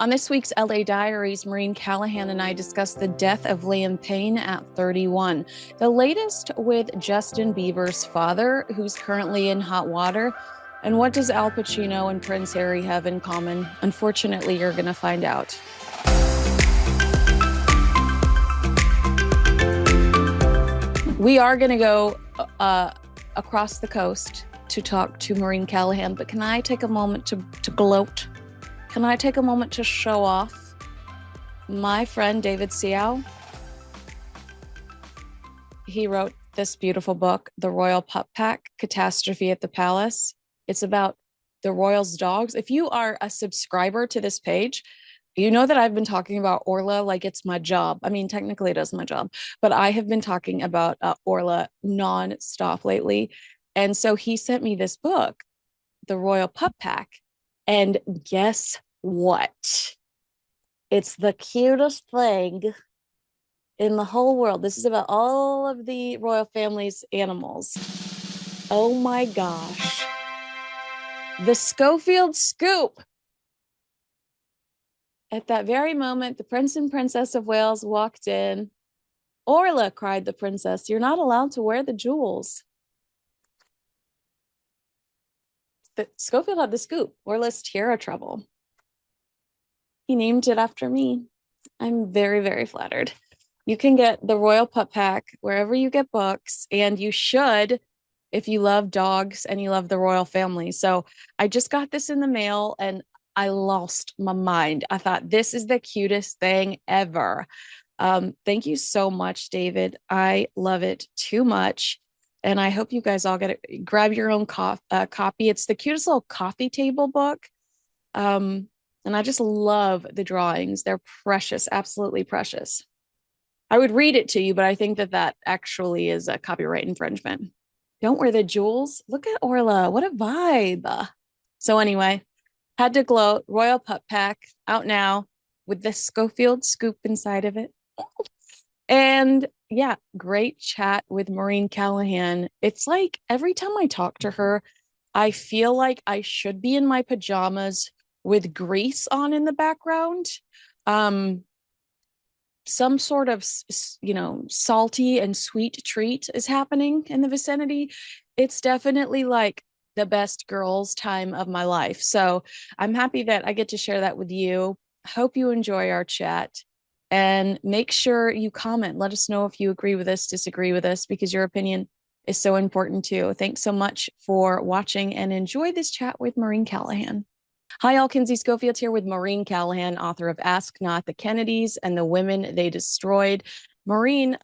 On this week's LA Diaries, Maureen Callahan and I discuss the death of Liam Payne at 31. The latest with Justin Bieber's father, who's currently in hot water. And what does Al Pacino and Prince Harry have in common? Unfortunately, you're going to find out. We are going to go across the coast to talk to Maureen Callahan, but can I take a moment to gloat? Can I take a moment to show off my friend David Seow? He wrote this beautiful book, The Royal Pup Pack, Catastrophe at the Palace. It's about the royals' dogs. If you are a subscriber to this page, you know that I've been talking about Orla like it's my job. I mean, technically it is my job, but I have been talking about Orla nonstop lately. And so he sent me this book, The Royal Pup Pack. And guess what? It's the cutest thing in the whole world. This is about all of the royal family's animals. Oh my gosh. The Schofield scoop. At that very moment, the Prince and Princess of Wales walked in. Orla, cried the princess, you're not allowed to wear the jewels. Schofield had the scoop, Orla's tiara trouble. He named it after me. I'm very, very flattered. You can get the Royal Pup Pack wherever you get books, and you should if you love dogs and you love the royal family. So I just got this in the mail and I lost my mind. I thought this is the cutest thing ever. Thank you so much, David. I love it too much. And I hope you guys all get it. Grab your own copy. It's the cutest little coffee table book. And I just love the drawings. They're precious, absolutely precious. I would read it to you, but I think that actually is a copyright infringement. Don't wear the jewels. Look at Orla. What a vibe. So anyway, had to gloat. Royal Pup Pack out now with the Schofield scoop inside of it. And yeah, great chat with Maureen Callahan. It's like every time I talk to her, I feel like I should be in my pajamas with Grease on in the background. Some sort of, salty and sweet treat is happening in the vicinity. It's definitely like the best girls' time of my life. So I'm happy that I get to share that with you. Hope you enjoy our chat. And make sure you comment. Let us know if you agree with us, disagree with us, because your opinion is so important too. Thanks so much for watching and enjoy this chat with Maureen Callahan. Hi, all. Kinsey Schofield here with Maureen Callahan, author of Ask Not the Kennedys and the Women They Destroyed. Maureen,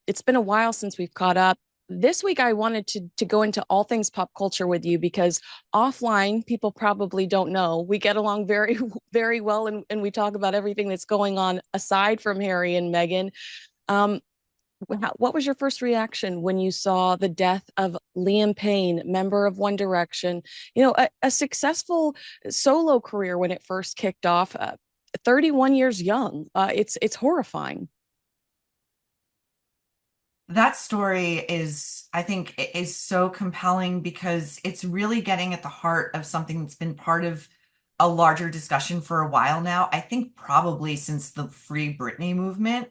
it's been a while since we've caught up. This week, I wanted to go into all things pop culture with you because offline, people probably don't know. We get along very, very well, and we talk about everything that's going on aside from Harry and Meghan. What was your first reaction when you saw the death of Liam Payne, member of One Direction? A successful solo career when it first kicked off, 31 years young. It's horrifying. That story I think, is so compelling because it's really getting at the heart of something that's been part of a larger discussion for a while now. I think probably since the Free Britney movement,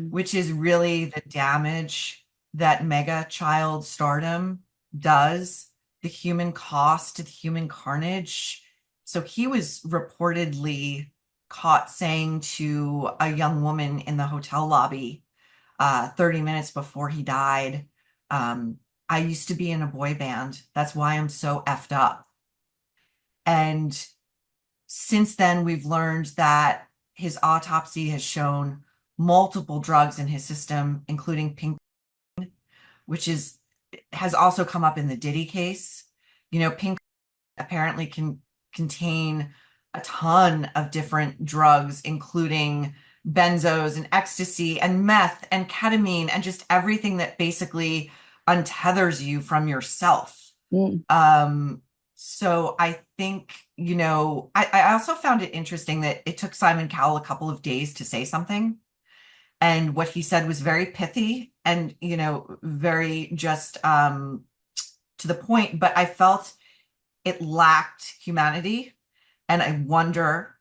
which is really the damage that mega child stardom does, the human cost, the human carnage. So he was reportedly caught saying to a young woman in the hotel lobby, 30 minutes before he died, I used to be in a boy band. That's why I'm so effed up. And since then, we've learned that his autopsy has shown multiple drugs in his system, including pink, which has also come up in the Diddy case. Pink apparently can contain a ton of different drugs, including benzos and ecstasy and meth and ketamine and just everything that basically untethers you from yourself. So I think, I also found it interesting that it took Simon Cowell a couple of days to say something. And what he said was very pithy and, very just to the point, but I felt it lacked humanity. And I wonder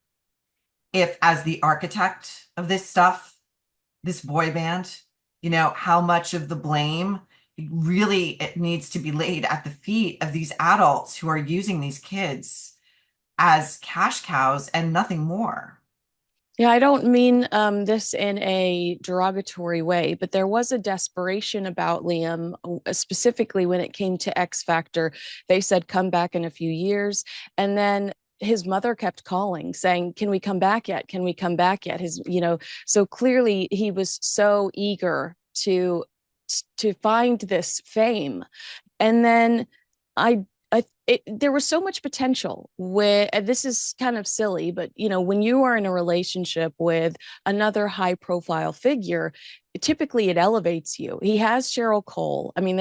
if, as the architect of this stuff, this boy band, how much of the blame really it needs to be laid at the feet of these adults who are using these kids as cash cows and nothing more. Yeah, I don't mean this in a derogatory way, but there was a desperation about Liam, specifically when it came to X Factor. They said, come back in a few years. And then his mother kept calling, saying, can we come back yet? Can we come back yet? So clearly he was so eager to find this fame. And then there was so much potential with, and this is kind of silly, but when you are in a relationship with another high profile figure, typically it elevates you. He has Cheryl Cole. I mean,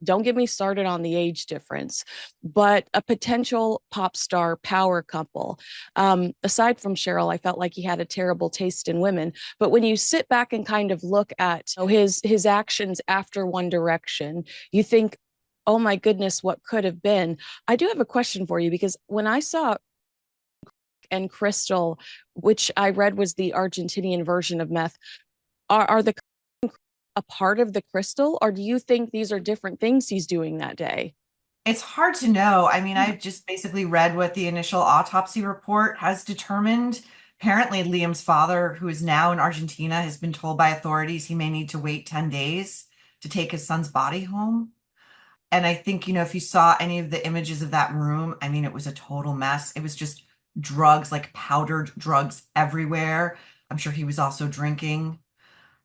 don't get me started on the age difference, but a potential pop star power couple. Aside from Cheryl, I felt like he had a terrible taste in women. But when you sit back and kind of look at his actions after One Direction, you think, oh my goodness, what could have been. I do have a question for you, because when I saw and Crystal, which I read was the Argentinian version of meth, are the a part of the crystal, or do you think these are different things he's doing that day? It's hard to know. I mean, I've just basically read what the initial autopsy report has determined. Apparently, Liam's father, who is now in Argentina, has been told by authorities he may need to wait 10 days to take his son's body home. And I think, if you saw any of the images of that room, I mean, it was a total mess. It was just drugs, like powdered drugs everywhere. I'm sure he was also drinking.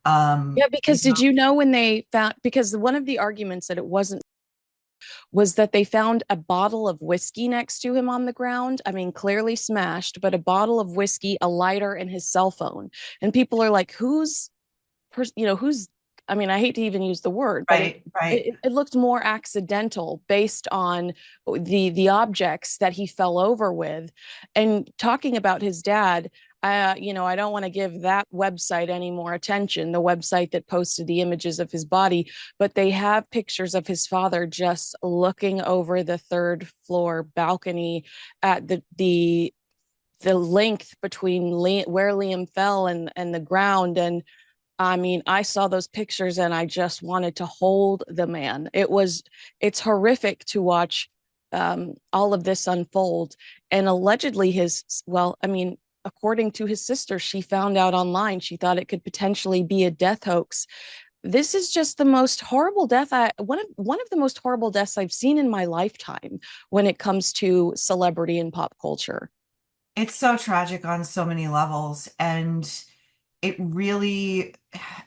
Yeah, You because did know, you know when they found, because one of the arguments that it wasn't was that they found a bottle of whiskey next to him on the ground. I mean, clearly smashed, but a bottle of whiskey, a lighter, and his cell phone. And people are like, who's, I mean, I hate to even use the word, but it right, right. it, it looked more accidental based on the objects that he fell over with. And talking about his dad, I don't want to give that website any more attention, the website that posted the images of his body, but they have pictures of his father just looking over the third floor balcony at the length between where Liam fell and the ground. And I mean, I saw those pictures and I just wanted to hold the man. It's horrific to watch all of this unfold. And allegedly well, I mean, according to his sister, she found out online, she thought it could potentially be a death hoax. This is just the most horrible death one of the most horrible deaths I've seen in my lifetime when it comes to celebrity and pop culture. It's so tragic on so many levels. And it really,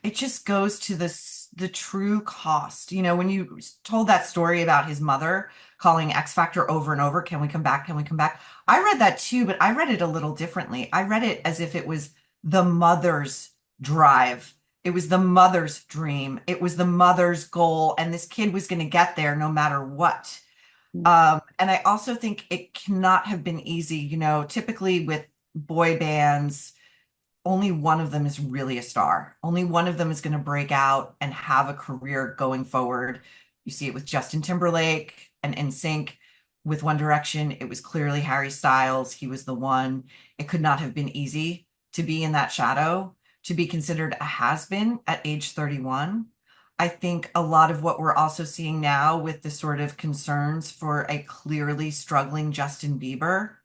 it just goes to the true cost. When you told that story about his mother calling X Factor over and over, can we come back? Can we come back? I read that too, but I read it a little differently. I read it as if it was the mother's drive. It was the mother's dream. It was the mother's goal. And this kid was going to get there no matter what. And I also think it cannot have been easy. Typically with boy bands, only one of them is really a star. Only one of them is going to break out and have a career going forward. You see it with Justin Timberlake and NSYNC. With One Direction, it was clearly Harry Styles. He was the one. It could not have been easy to be in that shadow, to be considered a has-been at age 31. I think a lot of what we're also seeing now with the sort of concerns for a clearly struggling Justin Bieber,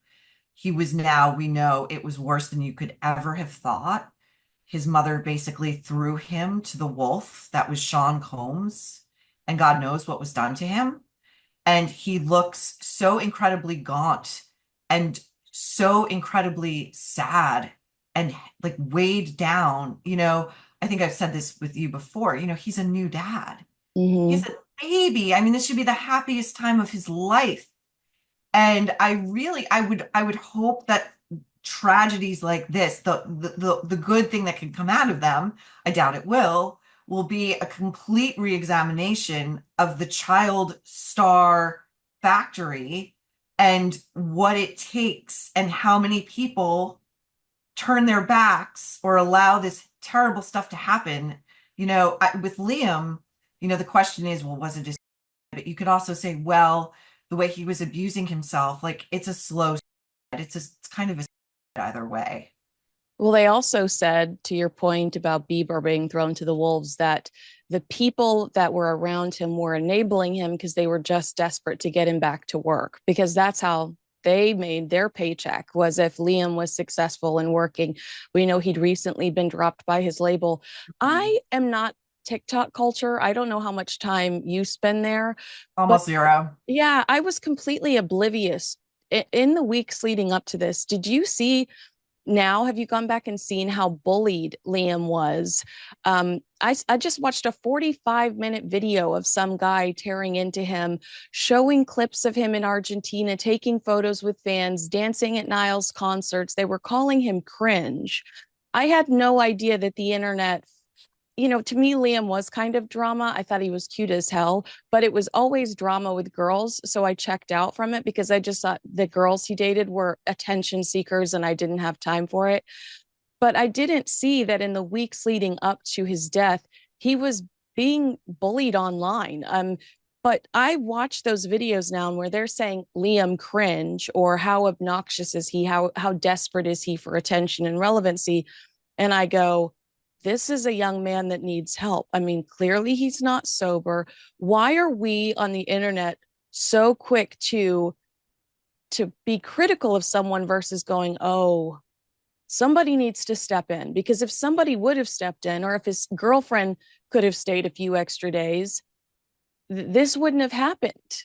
we know it was worse than you could ever have thought. His mother basically threw him to the wolf that was Sean Combs, and God knows what was done to him. And he looks so incredibly gaunt and so incredibly sad and like weighed down. I think I've said this with you before, he's a new dad. Mm-hmm. He's a baby. I mean, this should be the happiest time of his life. And I would hope that tragedies like this, the good thing that can come out of them, I doubt it will be a complete reexamination of the child star factory and what it takes and how many people turn their backs or allow this terrible stuff to happen. With Liam, the question is, well, was it but you could also say, well, the way he was abusing himself, like it's a slow, it's kind of a either way. Well, they also said, to your point about Bieber being thrown to the wolves, that the people that were around him were enabling him because they were just desperate to get him back to work, because that's how they made their paycheck, was if Liam was successful in working. We know he'd recently been dropped by his label. I am not TikTok culture. I don't know how much time you spend there, but Almost zero. yeah, I was completely oblivious in the weeks leading up to this. Did you see now, have you gone back and seen how bullied Liam was? I just watched a 45-minute video of some guy tearing into him, showing clips of him in Argentina, taking photos with fans, dancing at Niall's concerts. They were calling him cringe. I had no idea that the internet, to me, Liam was kind of drama. I thought he was cute as hell, but it was always drama with girls. So I checked out from it because I just thought the girls he dated were attention seekers and I didn't have time for it. But I didn't see that in the weeks leading up to his death, he was being bullied online. But I watch those videos now where they're saying Liam cringe, or how obnoxious is he? How desperate is he for attention and relevancy? And I go, this is a young man that needs help. I mean, clearly he's not sober. Why are we on the internet so quick to be critical of someone versus going, oh, somebody needs to step in? Because if somebody would have stepped in, or if his girlfriend could have stayed a few extra days, this wouldn't have happened.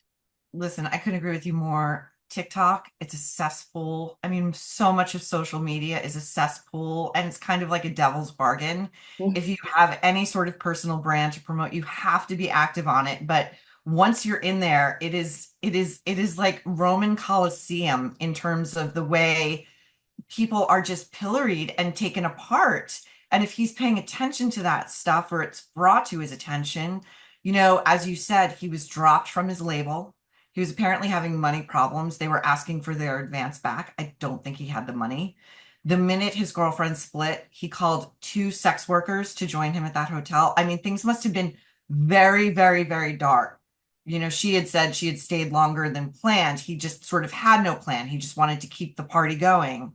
Listen, I couldn't agree with you more. TikTok, it's a cesspool. I mean, so much of social media is a cesspool, and it's kind of like a devil's bargain. If you have any sort of personal brand to promote, you have to be active on it. But once you're in there, it is like Roman Colosseum in terms of the way people are just pilloried and taken apart. And if he's paying attention to that stuff, or it's brought to his attention, as you said, he was dropped from his label. He was apparently having money problems. They were asking for their advance back. I don't think he had the money. The minute his girlfriend split, he called two sex workers to join him at that hotel. I mean, things must have been very, very, very dark. She had said she had stayed longer than planned. He just sort of had no plan. He just wanted to keep the party going.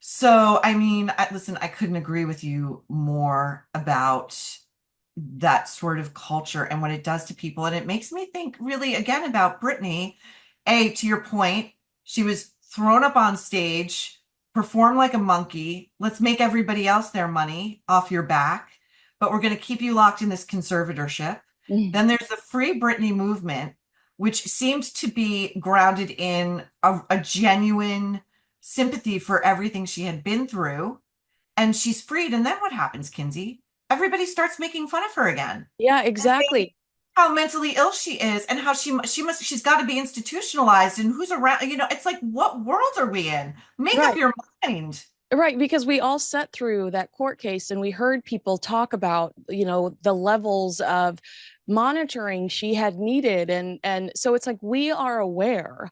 So, I mean, listen, I couldn't agree with you more about that sort of culture and what it does to people. And it makes me think really again about Britney. To your point, she was thrown up on stage, perform like a monkey. Let's make everybody else their money off your back, but we're going to keep you locked in this conservatorship. Then there's the Free Britney movement, which seems to be grounded in a genuine sympathy for everything she had been through. And she's freed. And then what happens, Kinsey? Everybody starts making fun of her again Yeah, and saying exactly. how mentally ill she is and how she's got to be institutionalized, and who's around. It's like, what world are we in? Make up Right. your mind. Right, because we all sat through that court case and we heard people talk about, the levels of monitoring she had needed, and so it's like we are aware.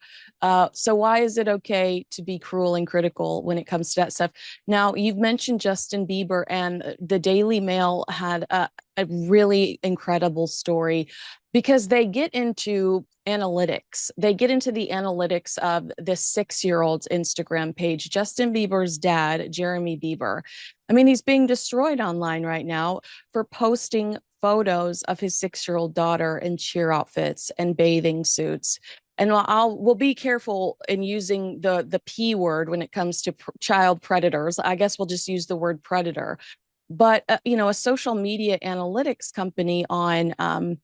So why is it okay to be cruel and critical when it comes to that stuff? Now, you've mentioned Justin Bieber, and the Daily Mail had a really incredible story because they get into analytics. They get into the analytics of this 6-year-old's Instagram page, Justin Bieber's dad, Jeremy Bieber. I mean, he's being destroyed online right now for posting photos of his 6-year-old daughter in cheer outfits and bathing suits. And we'll be careful in using the P word when it comes to child predators. I guess we'll just use the word predator. But a social media analytics company on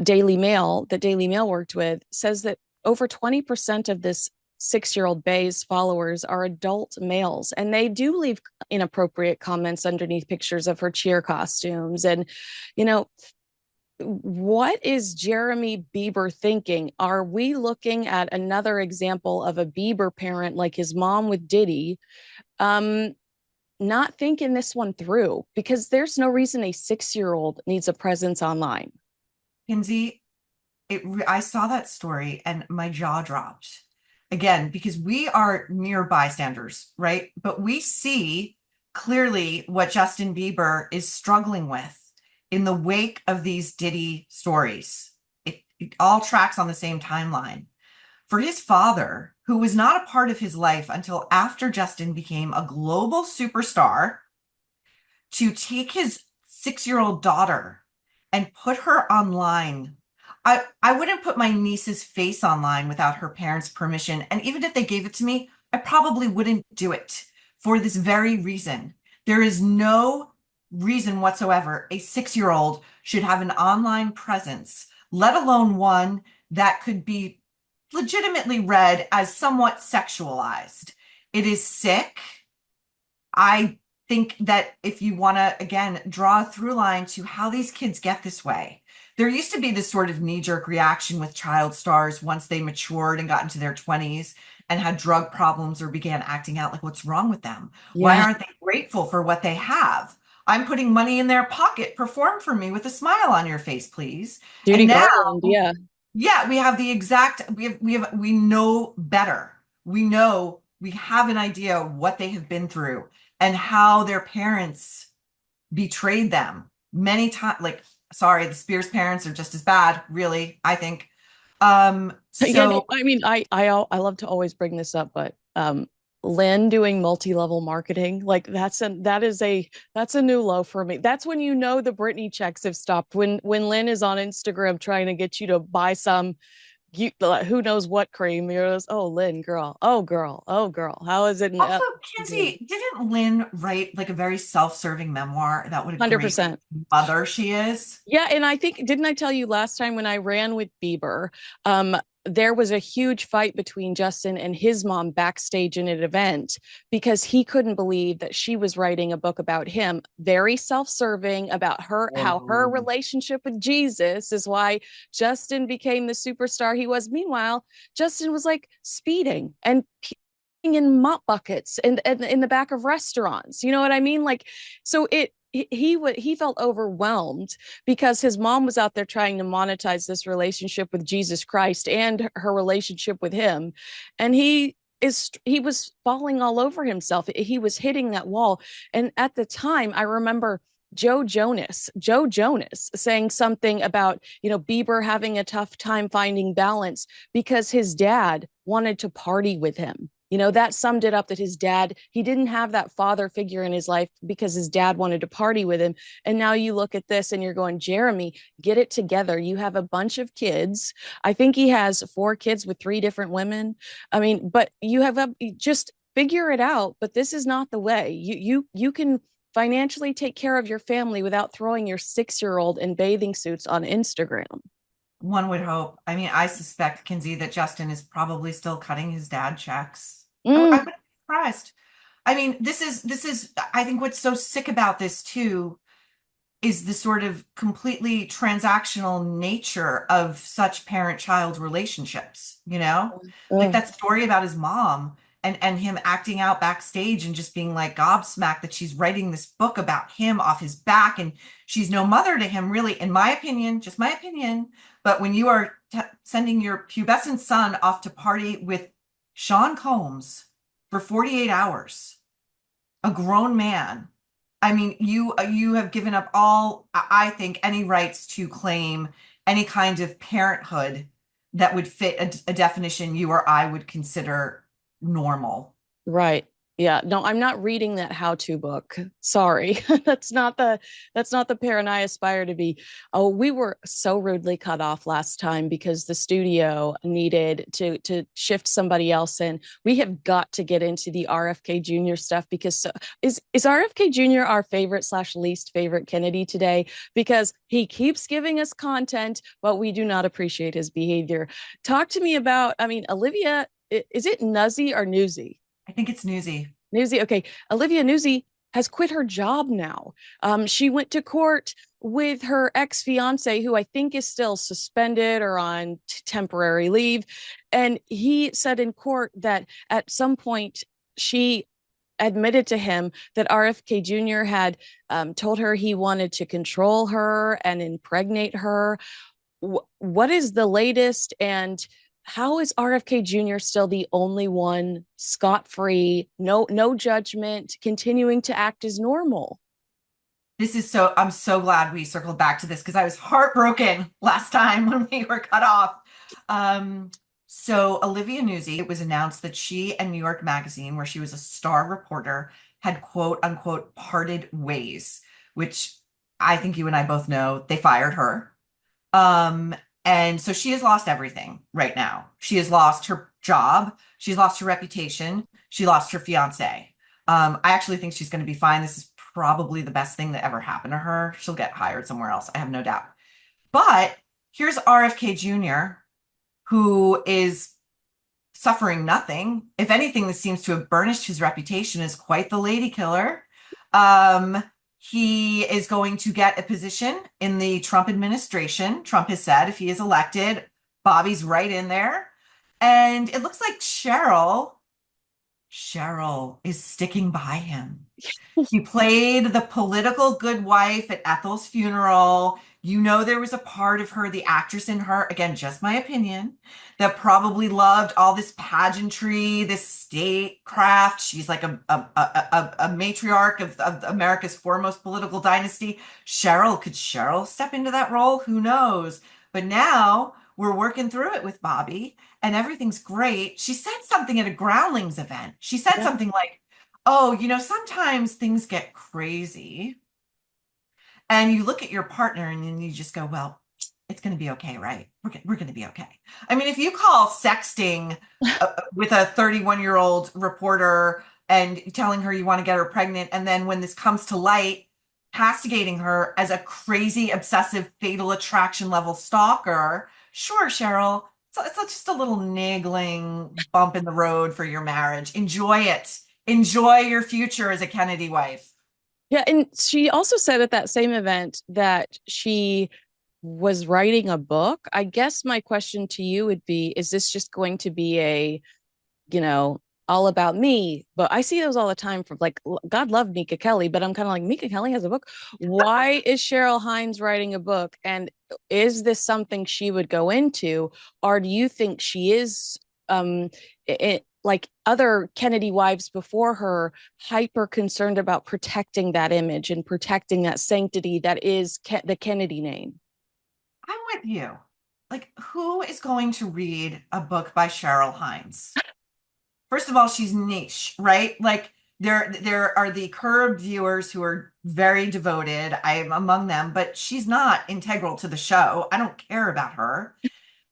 Daily Mail that Daily Mail worked with says that over 20% of this 6-year-old Bay's followers are adult males, and they do leave inappropriate comments underneath pictures of her cheer costumes. And, you know, what is Jeremy Bieber thinking? Are we looking at another example of a Bieber parent like his mom with Diddy? Not thinking this one through, because there's no reason a 6-year-old needs a presence online. Kinsey, I saw that story and my jaw dropped again because we are mere bystanders, right? But we see clearly what Justin Bieber is struggling with in the wake of these Diddy stories. It all tracks on the same timeline. for his father, who was not a part of his life until after Justin became a global superstar, to take his 6-year-old daughter and put her online. I wouldn't put my niece's face online without her parents' permission. And even if they gave it to me, I probably wouldn't do it for this very reason. There is no reason whatsoever a 6-year-old should have an online presence, let alone one that could be legitimately read as somewhat sexualized. It is sick. I think that if you want to, again, draw a through line to how these kids get this way, there used to be this sort of knee-jerk reaction with child stars once they matured and got into their 20s and had drug problems or began acting out like, what's wrong with them? Why Yeah. aren't they grateful for what they have? I'm putting money in their pocket. Perform for me with a smile on your face, please. Judy And now, Garland. Yeah. yeah, we have the exact, we know better. We know, we have an idea what they have been through and how their parents betrayed them many times. Like, sorry, the Spears parents are just as bad, really, I think. Yeah, no, So I mean, I love to always bring this up, but Lynn doing multi-level marketing, like that's a new low for me. That's when you know the Britney checks have stopped. When Lynn is on Instagram trying to get you to buy some you who knows what cream. You're just, oh Lynn, girl, oh girl, oh girl. How is it? also, Kinsey, didn't Lynn write like a very self-serving memoir about what a great 100%. mother she is? Yeah, and I think didn't I tell you last time when I ran with Bieber, there was a huge fight between Justin and his mom backstage in an event because he couldn't believe that she was writing a book about him, very self-serving about her, how her Whoa. relationship with Jesus is why Justin became the superstar he was. Meanwhile, Justin was like speeding and in mop buckets and in the back of restaurants. You know what I mean? Like, so he felt overwhelmed because his mom was out there trying to monetize this relationship with Jesus Christ and her relationship with him, and he was falling all over himself. He was hitting that wall, and at the time, I remember. Joe Jonas saying something about, Bieber having a tough time finding balance because his dad wanted to party with him. That summed it up that his dad, he didn't have that father figure in his life because his dad wanted to party with him. And now you look at this and you're going, Jeremy, get it together. You have a bunch of kids. I think he has 4 kids with 3 different women. I mean, but just figure it out. But this is not the way. You can financially take care of your family without throwing your 6-year-old in bathing suits on Instagram. One would hope. I mean, I suspect, Kinsey, that Justin is probably still cutting his dad checks. I Mm, wouldn't be surprised. I mean, this is, I think what's so sick about this too is the sort of completely transactional nature of such parent-child relationships, you know? Like mm, that story about his mom and him acting out backstage and just being like gobsmacked that she's writing this book about him off his back and she's no mother to him, really, in my opinion, just my opinion. But when you are sending your pubescent son off to party with Sean Combs for 48 hours, a grown man. I mean, you have given up all, I think, any rights to claim any kind of parenthood that would fit a definition you or I would consider normal. right. Yeah. No, I'm not reading that how-to book. Sorry. That's not the parent I aspire to be. Oh, we were so rudely cut off last time because the studio needed to shift somebody else in. We have got to get into the RFK Jr. stuff because is RFK Jr. our favorite slash least favorite Kennedy today? Because he keeps giving us content, but we do not appreciate his behavior. Talk to me about, I mean, Olivia, is it Nuzzy or Newsy? I think it's newsy. Newsy, okay. Olivia Newsy has quit her job now. She went to court with her ex-fiance, who I think is still suspended or on temporary leave. And he said in court that at some point she admitted to him that RFK Jr. had told her he wanted to control her and impregnate her. What is the latest? And how is RFK Jr. still the only one scot-free, no judgment, continuing to act as normal? I'm so glad we circled back to this because I was heartbroken last time when we were cut off. Um, So Olivia Newsy, it was announced that she and New York Magazine, where she was a star reporter, had quote unquote parted ways, which I think you and I both know they fired her. Um, and so she has lost everything right now. She has lost her job, she's lost her reputation, she lost her fiance. I actually think she's going to be fine. This is probably the best thing that ever happened to her. She'll get hired somewhere else, I have no doubt. But here's RFK Jr., who is suffering nothing. If anything, this seems to have burnished his reputation as quite the lady killer. Um, he is going to get a position in the Trump administration. Trump has said if he is elected, Bobby's right in there. And it looks like Cheryl is sticking by him. He played the political good wife at Ethel's funeral. You know, there was a part of her, the actress in her, again, just my opinion, that probably loved all this pageantry, this statecraft. She's like a matriarch of America's foremost political dynasty. Could Cheryl step into that role? Who knows? But now we're working through it with Bobby and everything's great. She said something at a Groundlings event. She said Yeah. something like, oh, sometimes things get crazy and you look at your partner and then you just go, well, it's going to be okay, right? We're going to be okay. I mean, if you call sexting with a 31-year-old reporter and telling her you want to get her pregnant, and then when this comes to light, castigating her as a crazy, obsessive, fatal attraction level stalker, sure, Cheryl, it's just a little niggling bump in the road for your marriage. Enjoy it. Enjoy your future as a Kennedy wife. Yeah, and she also said at that same event that she was writing a book. I guess my question to you would be, is this just going to be a, you know, all about me? But I see those all the time from like God love Mika Kelly, but I'm kind of like Mika Kelly has a book. Why is Cheryl Hines writing a book? And is this something she would go into, or do you think she is like other Kennedy wives before her, hyper concerned about protecting that image and protecting that sanctity that is the Kennedy name? I'm with you. Like, who is going to read a book by Cheryl Hines? First of all, she's niche, right? Like, there are the Curb viewers who are very devoted. I am among them, but she's not integral to the show. I don't care about her.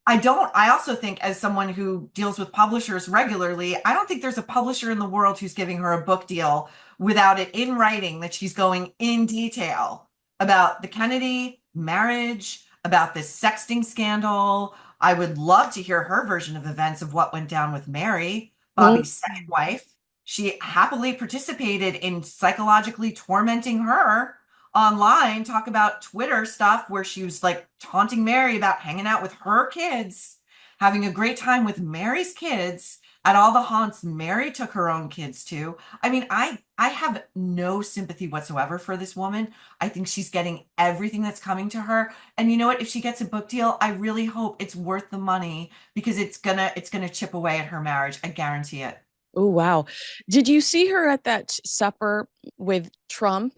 I also think, as someone who deals with publishers regularly, I don't think there's a publisher in the world who's giving her a book deal without it in writing that she's going in detail about the Kennedy marriage, about this sexting scandal. I would love to hear her version of events of what went down with Mary, Mm. Bobby's second wife. She happily participated in psychologically tormenting her online, talk about Twitter stuff where she was like taunting Mary about hanging out with her kids, having a great time with Mary's kids at all the haunts Mary took her own kids to. I mean, I have no sympathy whatsoever for this woman. I think she's getting everything that's coming to her. And you know what? If she gets a book deal, I really hope it's worth the money because it's gonna chip away at her marriage. I guarantee it. Oh, wow. Did you see her at that supper with Trump?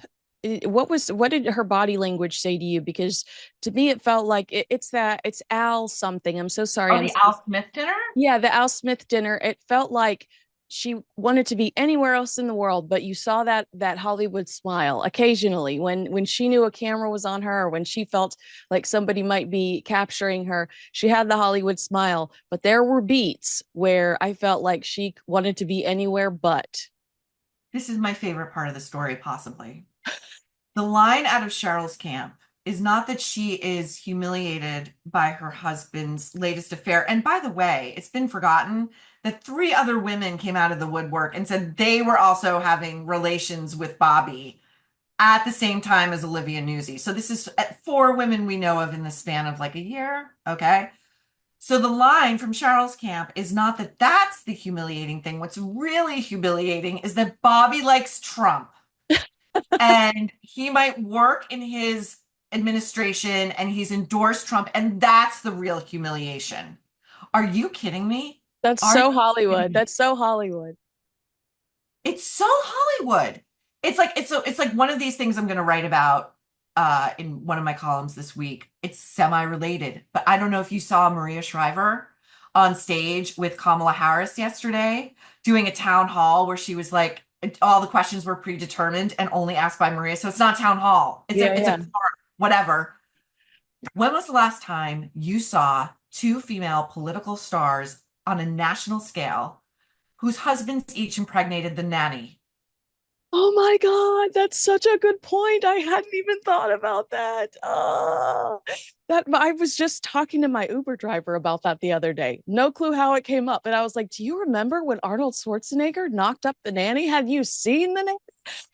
What did her body language say to you? Because to me, it felt like it's Al something. I'm so sorry. Oh, the Al Smith dinner? Yeah, the Al Smith dinner. It felt like she wanted to be anywhere else in the world, but you saw that Hollywood smile occasionally when she knew a camera was on her or when she felt like somebody might be capturing her. She had the Hollywood smile, but there were beats where I felt like she wanted to be anywhere but. This is my favorite part of the story, possibly. The line out of Cheryl's camp is not that she is humiliated by her husband's latest affair. And by the way, it's been forgotten that three other women came out of the woodwork and said they were also having relations with Bobby at the same time as Olivia Newsy. So this is four women we know of in the span of like a year. Okay. So the line from Cheryl's camp is not that that's the humiliating thing. What's really humiliating is that Bobby likes Trump and he might work in his administration and he's endorsed Trump, and that's the real humiliation. Are you kidding me? That's Are you so kidding Hollywood. me? That's so Hollywood. It's so Hollywood. It's like one of these things I'm going to write about in one of my columns this week. It's semi-related, but I don't know if you saw Maria Shriver on stage with Kamala Harris yesterday, doing a town hall where she was like, all the questions were predetermined and only asked by Maria. So it's not town hall. It's Yeah, a yeah. whatever. When was the last time you saw two female political stars on a national scale whose husbands each impregnated the nanny? Oh my God, that's such a good point. I hadn't even thought about that. That I was just talking to my Uber driver about that the other day. No clue how it came up, but I was like, "Do you remember when Arnold Schwarzenegger knocked up the nanny? Had you seen the nanny?"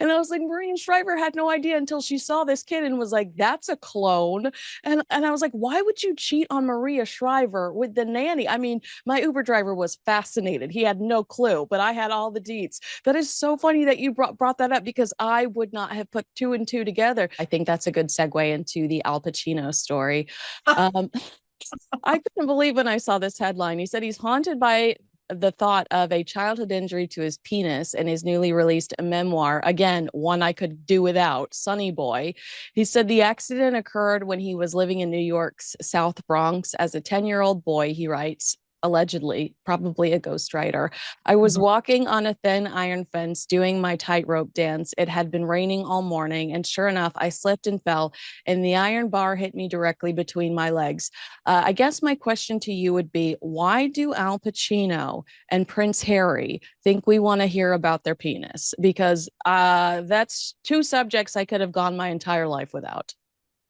And I was like, Maureen Shriver had no idea until she saw this kid and was like, "That's a clone." And I was like, "Why would you cheat on Maria Shriver with the nanny?" I mean, my Uber driver was fascinated. He had no clue, but I had all the deets. That is so funny that you brought that up because I would not have put two and two together. I think that's a good segue into the Al Pacino story. Um, I couldn't believe when I saw this headline. He said he's haunted by the thought of a childhood injury to his penis in his newly released memoir. Again, one I could do without, Sonny Boy. He said the accident occurred when he was living in New York's South Bronx as a 10-year-old boy, he writes. Allegedly, probably a ghostwriter. I was Mhm. walking on a thin iron fence doing my tightrope dance. It had been raining all morning, and sure enough, I slipped and fell, and the iron bar hit me directly between my legs. I guess my question to you would be why do Al Pacino and Prince Harry think we want to hear about their penis? Because that's two subjects I could have gone my entire life without.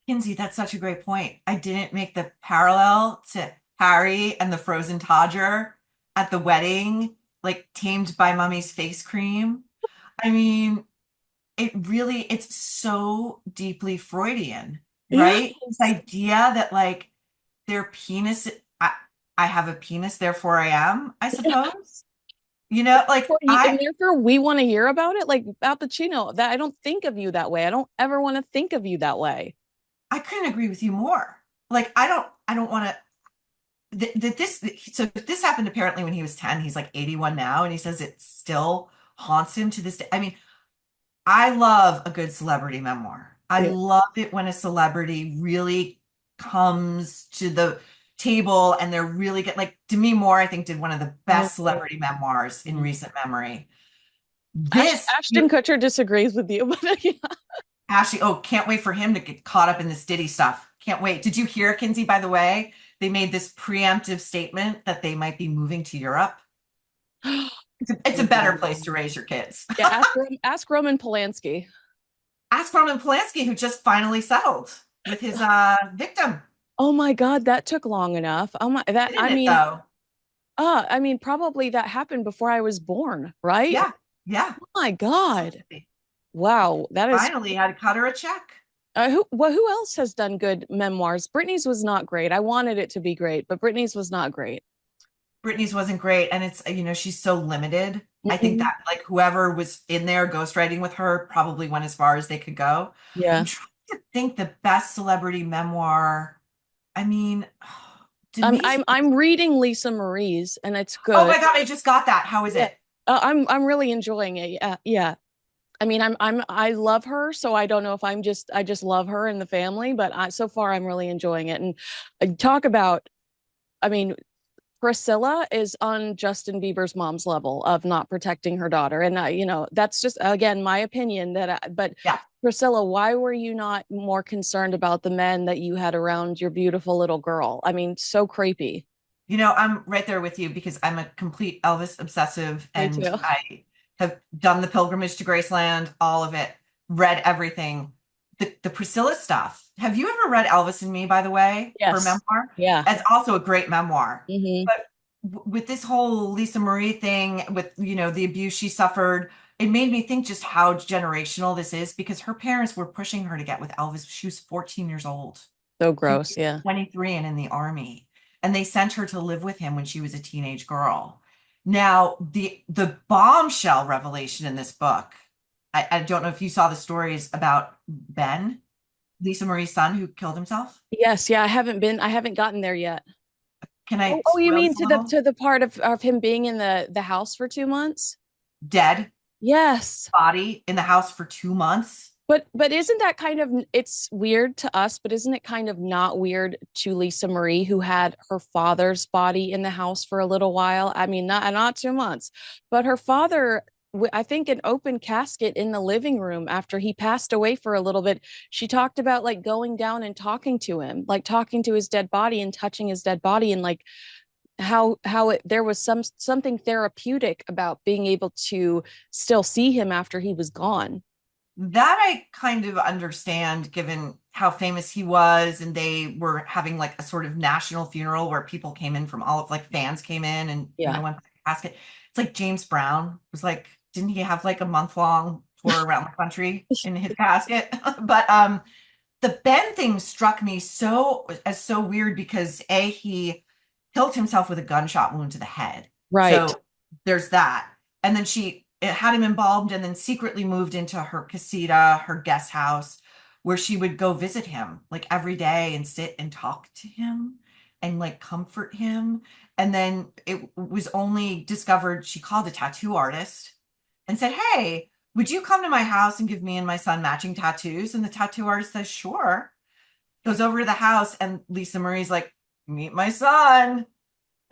Kinsey, that's such a great point. I didn't make the parallel to Harry and the frozen Todger at the wedding, like tamed by mummy's face cream. I mean, it's so deeply Freudian, right? This Yes. idea that like their penis, I have a penis, therefore I am, I suppose. And therefore we want to hear about it. Like Al Pacino, that I don't think of you that way. I don't ever want to think of you that way. I couldn't agree with you more. Like I don't want to that this so this happened apparently when he was 10. He's like 81 now, and he says it still haunts him to this day. I mean, I love a good celebrity memoir. I Yeah. love it when a celebrity really comes to the table and they're really good. Like Demi Moore, I think, did one of the Oh, best celebrity memoirs in yeah. recent memory. This, Ashton Kutcher disagrees with you, but yeah. Ashley, oh, can't wait for him to get caught up in this Diddy stuff. Can't wait. Did you hear, Kinsey, by the way? They made this preemptive statement that they might be moving to Europe. It's a better place to raise your kids. Yeah, ask Roman Polanski. Ask Roman Polanski, who just finally settled with his victim, Oh my God, that took long enough. Oh my that didn't it though? I mean, probably that happened before I was born, right? Yeah, yeah, Oh my God. absolutely. Wow, that is Finally had to cut her a check. who else has done good memoirs? Britney's was not great. I wanted it to be great, but Britney's was not great. Britney's wasn't great, and it's she's so limited. I think Mhm. that like whoever was in there ghostwriting with her probably went as far as they could go. I'm Yeah. trying to think the best celebrity memoir. I mean, Denise. I'm reading Lisa Marie's and it's Oh good. my God, I just got that. How is Yeah. it? I'm really enjoying it. Yeah, yeah. I mean, I love her, so I don't know if I just love her and the family, but so far I'm really enjoying it. And talk about, I mean, Priscilla is on Justin Bieber's mom's level of not protecting her daughter, and that's just again my opinion. But Yeah. Priscilla, why were you not more concerned about the men that you had around your beautiful little girl? I mean, so creepy. I'm right there with you because I'm a complete Elvis obsessive Me and too. I have done the pilgrimage to Graceland, all of it, read everything. The Priscilla stuff. Have you ever read Elvis and Me, by the way, her Yes. memoir? Yeah. It's also a great memoir. Hmm. But with this whole Lisa Marie thing, with, the abuse she suffered, it made me think just how generational this is because her parents were pushing her to get with Elvis. She was 14 years old. So He gross. was Yeah. 23 and in the army, and they sent her to live with him when she was a teenage girl. Now, the bombshell revelation in this book, I don't know if you saw the stories about Ben, Lisa Marie's son, who killed himself. Yes. Yeah. I haven't gotten there yet. Can I Oh, you spoil mean this a little? to the part of him being in the house for 2 months? Dead Yes. body in the house for 2 months. But isn't that kind of, it's weird to us, but isn't it kind of not weird to Lisa Marie, who had her father's body in the house for a little while? I mean, not 2 months, but her father, I think an open casket in the living room after he passed away for a little bit. She talked about like going down and talking to him, like talking to his dead body and touching his dead body, and like there was something therapeutic about being able to still see him after he was gone. That I kind of understand given how famous he was, and they were having like a sort of national funeral where people came in from all of like fans came in and Yeah. went to the casket. It's like James Brown was like, didn't he have like a month-long tour around the country in his casket? But the Ben thing struck me so weird because A, he killed himself with a gunshot wound to the head. Right. So there's that. And then she had him embalmed and then secretly moved into her casita, her guest house, where she would go visit him like every day and sit and talk to him and like comfort him. And then it was only discovered she called a tattoo artist and said, "Hey, would you come to my house and give me and my son matching tattoos?" And the tattoo artist says, "Sure." Goes over to the house and Lisa Marie's like, "Meet my son."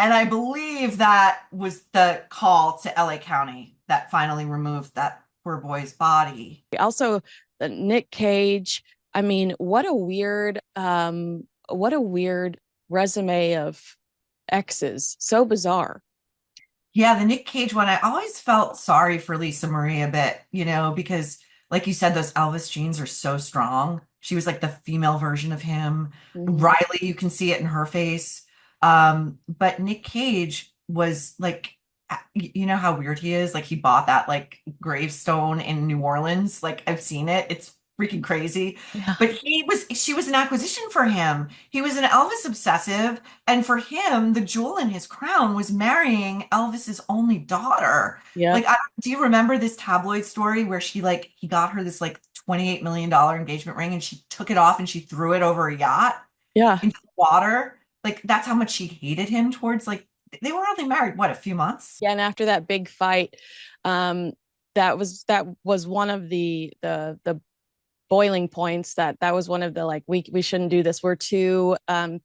And I believe that was the call to LA County that finally removed that poor boy's body. Also, Nick Cage. I mean, what a weird resume of exes. So bizarre. Yeah, the Nick Cage one, I always felt sorry for Lisa Marie a bit, because like you said, those Elvis genes are so strong. She was like the female version of him. Mhm. Riley, you can see it in her face. But Nick Cage was like, you know how weird he is? Like he bought that like gravestone in New Orleans. Like I've seen it. It's freaking crazy. Yeah. But she was an acquisition for him. He was an Elvis obsessive. And for him, the jewel in his crown was marrying Elvis's only daughter. Yep. Like, do you remember this tabloid story where he got her this like $28 million engagement ring and she took it off and she threw it over a yacht Yeah. into the water? Like, that's how much she hated him towards like, they were only married, what, a few months? Yeah. And after that big fight, um, that was one of the boiling points, that was one of the like, we shouldn't do this, we're too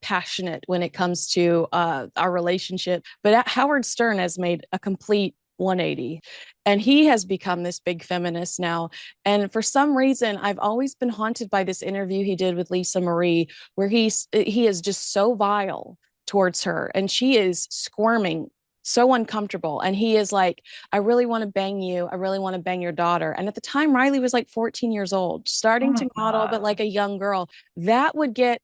passionate when it comes to our relationship. But Howard Stern has made a complete 180, and he has become this big feminist now. And for some reason I've always been haunted by this interview he did with Lisa Marie, where he is just so vile towards her and she is squirming, so uncomfortable, and he is like, "I really want to bang you. I really want to bang your daughter." And at the time, Riley was like 14 years old, Oh starting my to model, but God. like a young girl. That would get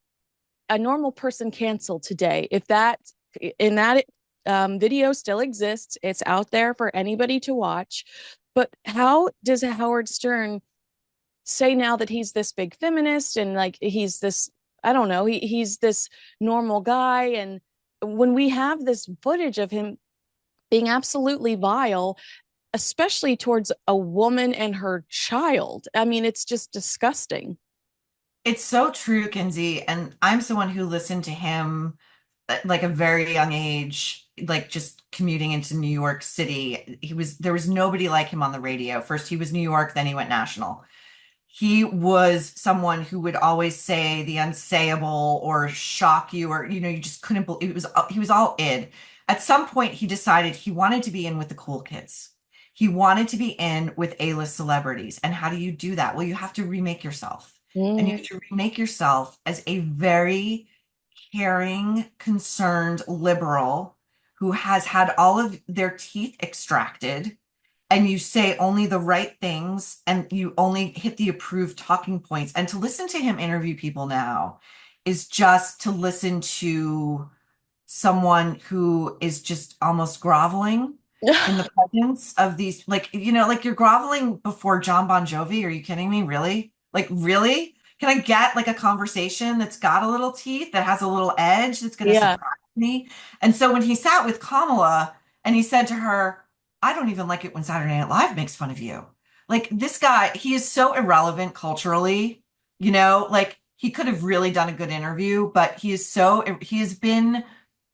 a normal person canceled today. If that in that video still exists, it's out there for anybody to watch. But how does Howard Stern say now that he's this big feminist and like he's this, I don't know, he's this normal guy, and when we have this footage of him being absolutely vile, especially towards a woman and her child. I mean, it's just disgusting. It's so true, Kinsey. And I'm someone who listened to him at like a very young age, like just commuting into New York City. There was nobody like him on the radio. First he was New York, then he went national. He was someone who would always say the unsayable or shock you, or you just couldn't believe he was all id. At some point he decided he wanted to be in with the cool kids. He wanted to be in with A-list celebrities. And how do you do that? Well, you have to remake yourself. And you Mm. have to remake yourself as a very caring, concerned liberal who has had all of their teeth extracted, and you say only the right things and you only hit the approved talking points. And to listen to him interview people now is just to listen to someone who is just almost groveling in the presence of these, like, like you're groveling before John Bon Jovi. Are you kidding me? Really? Like, really? Can I get like a conversation that's got a little teeth, that has a little edge, that's going to Yeah. surprise me? And so when he sat with Kamala and he said to her, "I don't even like it when Saturday Night Live makes fun of you." Like this guy, he is so irrelevant culturally, like he could have really done a good interview, but he has been,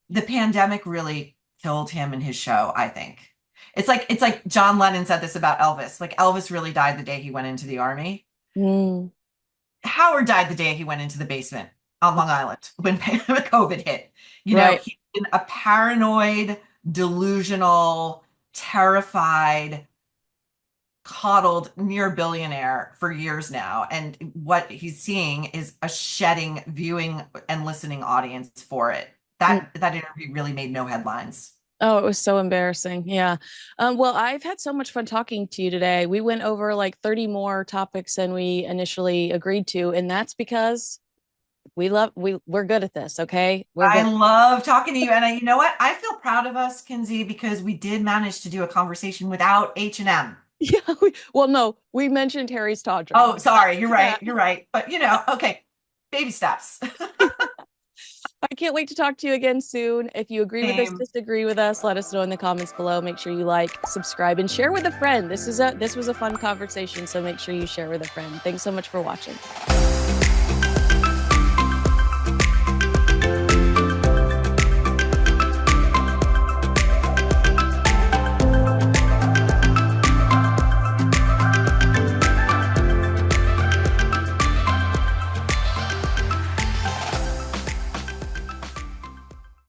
the pandemic really killed him and his show, I think. It's like John Lennon said this about Elvis. Like Elvis really died the day he went into the army. Mm, Howard died the day he went into the basement on Long Island when COVID hit. You know, right. he's been a paranoid, delusional, terrified, coddled near billionaire for years now. And what he's seeing is a shedding viewing and listening audience for it. Mm. That interview really made no headlines. Oh, it was so embarrassing. Yeah. Well, I've had so much fun talking to you today. We went over like 30 more topics than we initially agreed to, and that's because we're good at this, okay? We're I good. love talking to you. And you know what? I feel proud of us, Kinsey, because we did manage to do a conversation without H&M. Yeah, well, no, we mentioned Harry's tawdry. Oh, sorry. You're Yeah. right. You're right. But okay, baby steps. I can't wait to talk to you again soon. If you agree with us, Same. disagree with us, let us know in the comments below. Make sure you like, subscribe, and share with a friend. This was a fun conversation, so make sure you share with a friend. Thanks so much for watching.